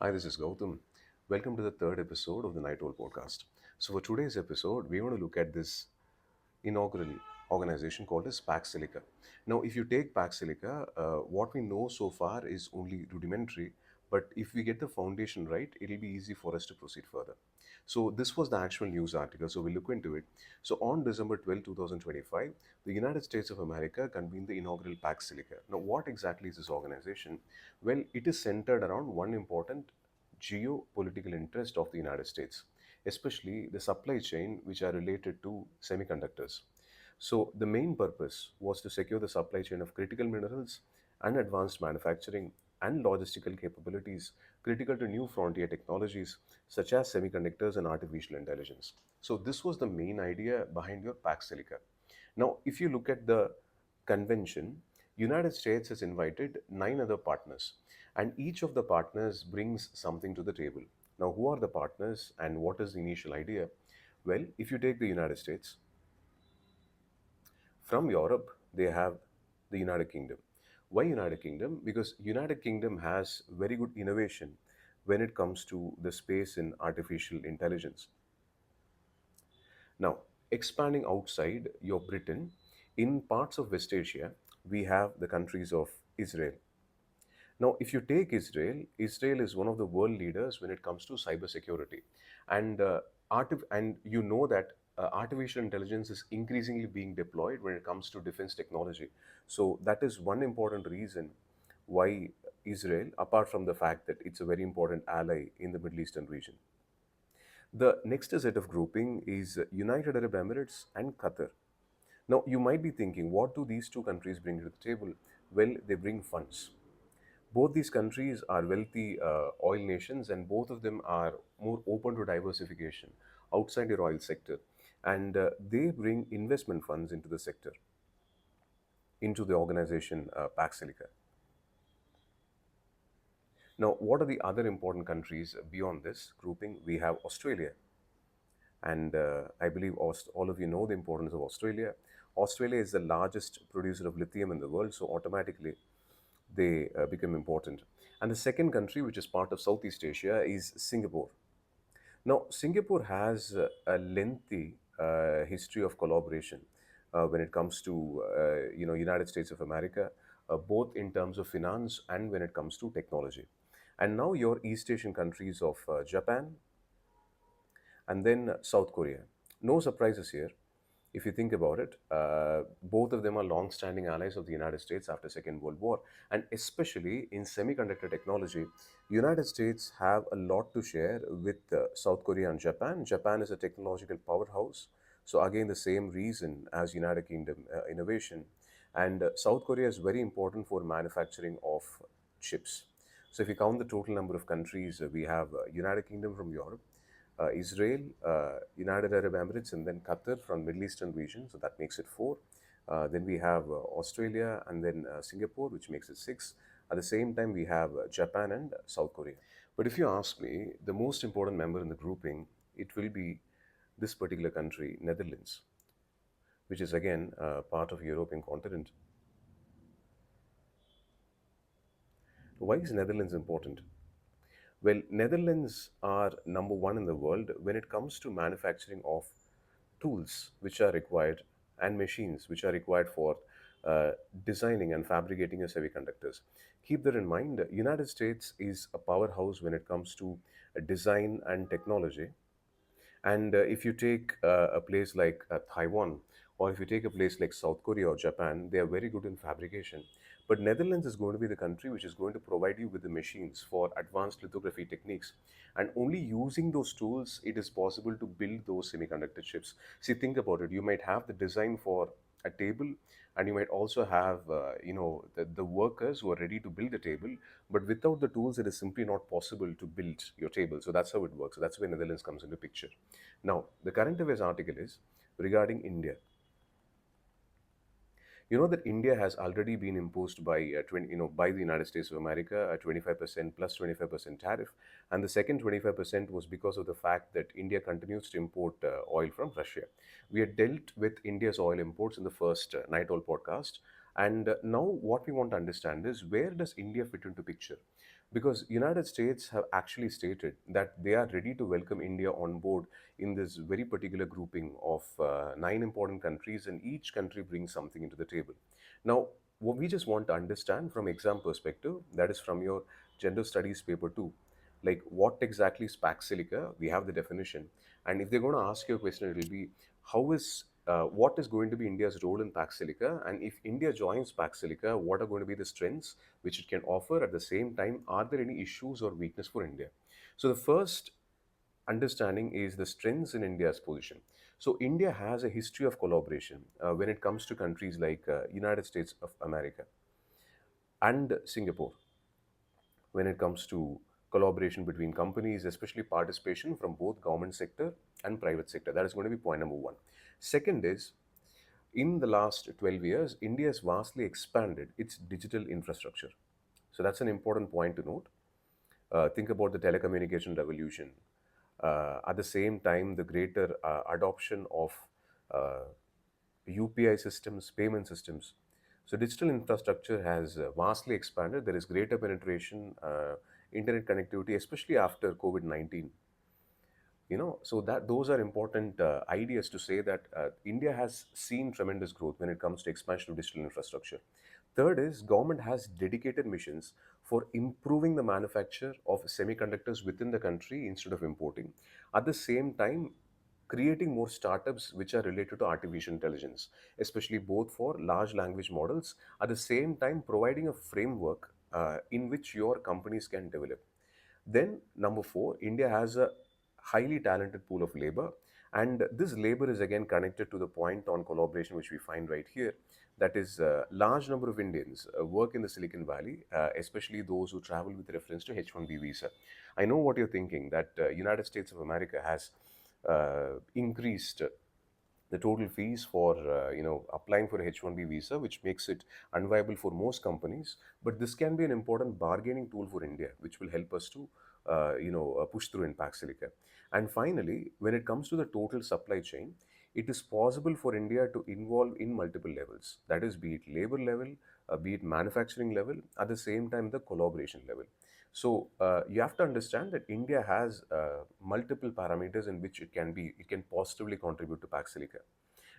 Hi, this is Gautam. Welcome to the third episode of the Night Owl podcast. So, for today's episode, we want to look at this inaugural organization called as Pax Silica. Now, if you take Pax Silica, what we know so far is only rudimentary, but if we get the foundation right, it'll be easy for us to proceed further. So, this was the actual news article, so we'll look into it. So, on December 12, 2025, the United States of America convened the inaugural Pax Silica. Now, what exactly is this organization? Well, it is centered around one important geopolitical interest of the United States, especially the supply chain which are related to semiconductors. So, the main purpose was to secure the supply chain of critical minerals and advanced manufacturing and logistical capabilities critical to new frontier technologies such as semiconductors and artificial intelligence. So, this was the main idea behind your Pax Silica. Now, if you look at the convention, United States has invited nine other partners, and each of the partners brings something to the table. Now, who are the partners and what is the initial idea? Well, if you take the United States, from Europe, they have the United Kingdom. Why United Kingdom? Because United Kingdom has very good innovation when it comes to the space in artificial intelligence. Now, expanding outside your Britain, in parts of West Asia, we have the countries of Israel. Now, if you take Israel, Israel is one of the world leaders when it comes to cybersecurity, and and you know that artificial intelligence is increasingly being deployed when it comes to defense technology. So that is one important reason why Israel, apart from the fact that it's a very important ally in the Middle Eastern region. The next set of grouping is United Arab Emirates and Qatar. Now, you might be thinking, what do these two countries bring to the table? Well, they bring funds. Both these countries are wealthy oil nations, and both of them are more open to diversification outside your oil sector. And they bring investment funds into the sector, into the organization Pax Silica. Now, what are the other important countries beyond this grouping? We have Australia, and I believe all of you know the importance of Australia. Australia is the largest producer of lithium in the world, so automatically they become important. And the second country, which is part of Southeast Asia, is Singapore. Now, Singapore has a lengthy history of collaboration when it comes to United States of America, both in terms of finance and when it comes to technology. And now your East Asian countries of Japan and then South Korea. No surprises here. If you think about it, both of them are long-standing allies of the United States after Second World War, and especially in semiconductor technology, United States have a lot to share with South Korea and Japan. Japan is a technological powerhouse, so again the same reason as United Kingdom innovation, and South Korea is very important for manufacturing of chips. So if you count the total number of countries, we have United Kingdom from Europe, Israel, United Arab Emirates, and then Qatar from Middle Eastern region. So that makes it four. Then we have Australia and then Singapore, which makes it six. At the same time, we have Japan and South Korea. But if you ask me, the most important member in the grouping, it will be this particular country, Netherlands, which is again part of European continent. Why is Netherlands important? Well, Netherlands are number one in the world when it comes to manufacturing of tools which are required and machines which are required for uh, designing and fabricating your semiconductors. Keep that in mind. United States is a powerhouse when it comes to design and technology, and if you take a place like Taiwan, or if you take a place like South Korea or Japan, they are very good in fabrication. But Netherlands is going to be the country which is going to provide you with the machines for advanced lithography techniques. And only using those tools, it is possible to build those semiconductor chips. See, think about it. You might have the design for a table, and you might also have the workers who are ready to build the table, but without the tools it is simply not possible to build your table. So that's how it works. So that's where Netherlands comes into picture. Now, the current affairs article is regarding India. You know that India has already been imposed by 20, by the United States of America a 25% plus 25% tariff, and the second 25% was because of the fact that India continues to import oil from Russia. We had dealt with India's oil imports in the first Night Owl podcast, and now what we want to understand is, where does India fit into picture? because United States have actually stated that they are ready to welcome India on board in this very particular grouping of nine important countries, and each country brings something into the table. Now, what we just want to understand from exam perspective, that is from your gender studies paper 2, like what exactly is Pax Silica? We have the definition, and if they're going to ask you a question, it will be how is what is going to be India's role in Pax Silica, and if India joins Pax Silica, what are going to be the strengths which it can offer? At the same time, are there any issues or weakness for India? So the first understanding is the strengths in India's position. So India has a history of collaboration when it comes to countries like United States of America and Singapore, when it comes to collaboration between companies, especially participation from both government sector and private sector. That is going to be point number one. Second is, in the last 12 years, India has vastly expanded its digital infrastructure. So that's an important point to note. Think about the telecommunication revolution. At the same time, the greater adoption of uh, UPI systems, payment systems. So digital infrastructure has vastly expanded. There is greater penetration, internet connectivity, especially after COVID-19. So that those are important ideas to say that India has seen tremendous growth when it comes to expansion of digital infrastructure. Third is government has dedicated missions for improving the manufacture of semiconductors within the country instead of importing. At the same time, creating more startups which are related to artificial intelligence, especially both for large language models, at the same time providing a framework in which your companies can develop. Then, number four, India has a highly talented pool of labor, and this labor is again connected to the point on collaboration which we find right here. That is, large number of Indians work in the Silicon Valley, especially those who travel with reference to H-1B visa. I know what you're thinking, that United States of America has increased the total fees for applying for a H-1B visa, which makes it unviable for most companies. But this can be an important bargaining tool for India, which will help us to push through in Pax Silica. And finally, when it comes to the total supply chain, it is possible for India to involve in multiple levels. That is, be it labor level, be it manufacturing level, at the same time the collaboration level. So you have to understand that India has multiple parameters in which it can positively contribute to Pax Silica.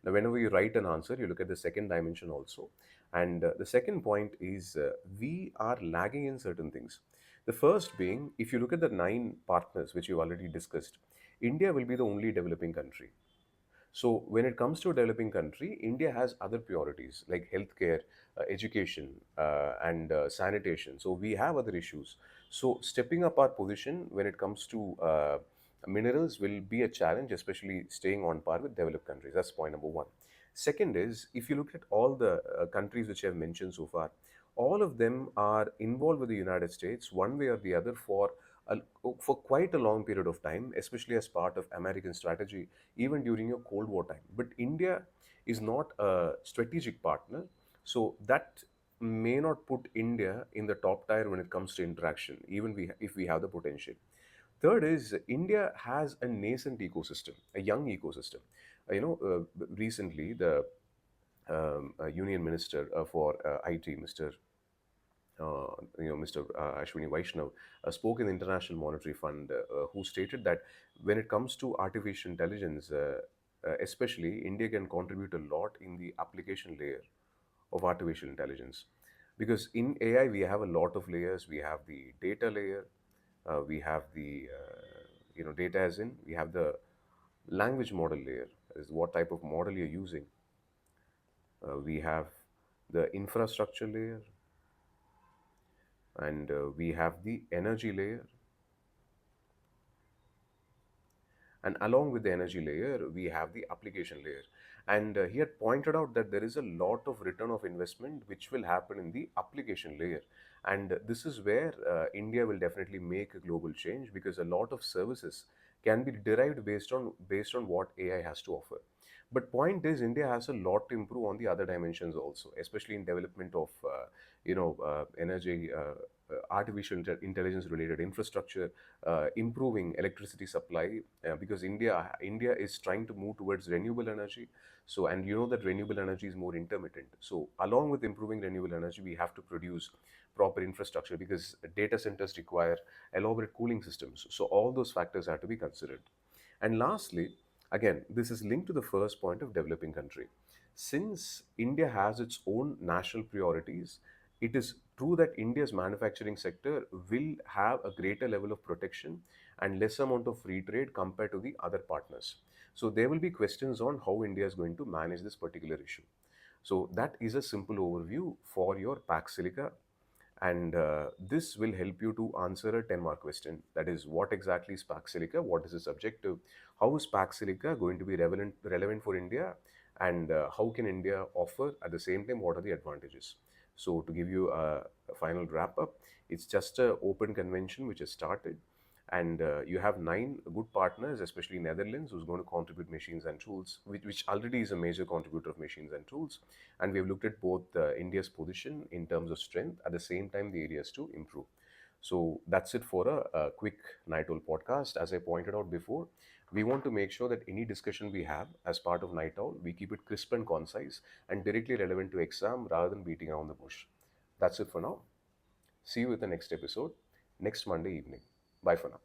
Now, whenever you write an answer, you look at the second dimension also. And the second point is we are lagging in certain things. The first being, if you look at the nine partners which you already discussed, India will be the only developing country. So when it comes to a developing country, India has other priorities like healthcare, education, and sanitation. So we have other issues. So stepping up our position when it comes to minerals will be a challenge, especially staying on par with developed countries. That's point number one. Second is, if you look at all the countries which I have mentioned so far, all of them are involved with the United States one way or the other a, for quite a long period of time, especially as part of American strategy, even during your Cold War time. But India is not a strategic partner, so that may not put India in the top tier when it comes to interaction, even if we have the potential. Third is India has a nascent ecosystem, a young ecosystem. Recently the Union Minister for IT, Mr. Ashwini Vaishnav, spoke in the International Monetary Fund, who stated that when it comes to artificial intelligence, especially, India can contribute a lot in the application layer of artificial intelligence. Because in AI, we have a lot of layers. We have the data layer, we have the data as in, we have the language model layer, is what type of model you're using. We have the infrastructure layer, and we have the energy layer, and along with the energy layer we have the application layer. And he had pointed out that there is a lot of return of investment which will happen in the application layer, and this is where India will definitely make a global change, because a lot of services can be derived based on what AI has to offer. But point is, India has a lot to improve on the other dimensions also, especially in development of energy, artificial intelligence related infrastructure, improving electricity supply, because India is trying to move towards renewable energy. So, and you know that renewable energy is more intermittent. So, along with improving renewable energy, we have to produce proper infrastructure, because data centers require elaborate cooling systems. So, all those factors have to be considered. And lastly, again, this is linked to the first point of developing country. Since India has its own national priorities, it is true that India's manufacturing sector will have a greater level of protection and less amount of free trade compared to the other partners. So there will be questions on how India is going to manage this particular issue. So that is a simple overview for your Pax Silica, and this will help you to answer a 10-mark question. That is, what exactly is Pax Silica? What is its objective? How is Pax Silica going to be relevant for India? And how can India offer at the same time? What are the advantages? So, to give you a final wrap up, it's just an open convention which has started, and you have 9 good partners, especially Netherlands, who's going to contribute machines and tools, which already is a major contributor of machines and tools. And we have looked at both India's position in terms of strength, at the same time the areas to improve. So that's it for a quick Night Owl podcast. As I pointed out before, we want to make sure that any discussion we have as part of Night Owl, we keep it crisp and concise and directly relevant to exam rather than beating around the bush. That's it for now. See you with the next episode next Monday evening. Bye for now.